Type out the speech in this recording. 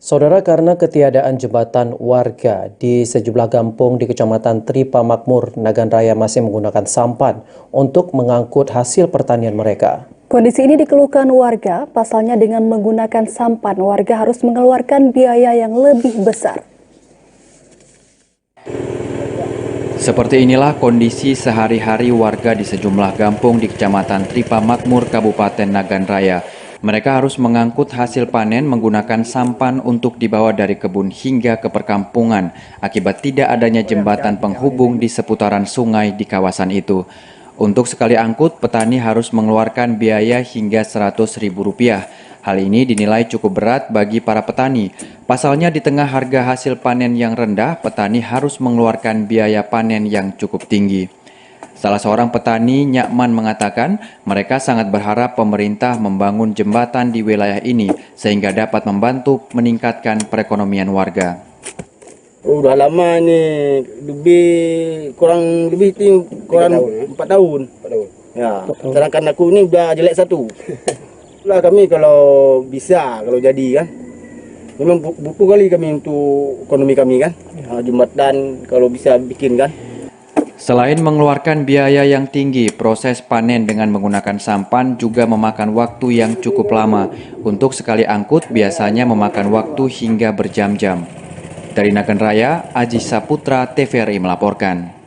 Saudara, karena ketiadaan jembatan, warga di sejumlah kampung di Kecamatan Tripa Makmur, Nagan Raya masih menggunakan sampan untuk mengangkut hasil pertanian mereka. Kondisi ini dikeluhkan warga, pasalnya dengan menggunakan sampan, warga harus mengeluarkan biaya yang lebih besar. Seperti inilah kondisi sehari-hari warga di sejumlah kampung di Kecamatan Tripa Makmur, Kabupaten Nagan Raya. Mereka harus mengangkut hasil panen menggunakan sampan untuk dibawa dari kebun hingga ke perkampungan akibat tidak adanya jembatan penghubung di seputaran sungai di kawasan itu. Untuk sekali angkut, petani harus mengeluarkan biaya hingga Rp100.000. Hal ini dinilai cukup berat bagi para petani. Pasalnya di tengah harga hasil panen yang rendah, petani harus mengeluarkan biaya panen yang cukup tinggi. Salah seorang petani, Nyakman, mengatakan mereka sangat berharap pemerintah membangun jembatan di wilayah ini sehingga dapat membantu meningkatkan perekonomian warga. Udah lama nih, kurang lebih 4 tahun. Ya, sedangkan aku ini udah jelek 1. Lah kami kalau bisa, kalau jadi kan, memang buku kali kami untuk ekonomi kami kan, jembatan kalau bisa bikin kan. Selain mengeluarkan biaya yang tinggi, proses panen dengan menggunakan sampan juga memakan waktu yang cukup lama. Untuk sekali angkut biasanya memakan waktu hingga berjam-jam. Dari Nagan Raya, Aji Saputra, TVRI melaporkan.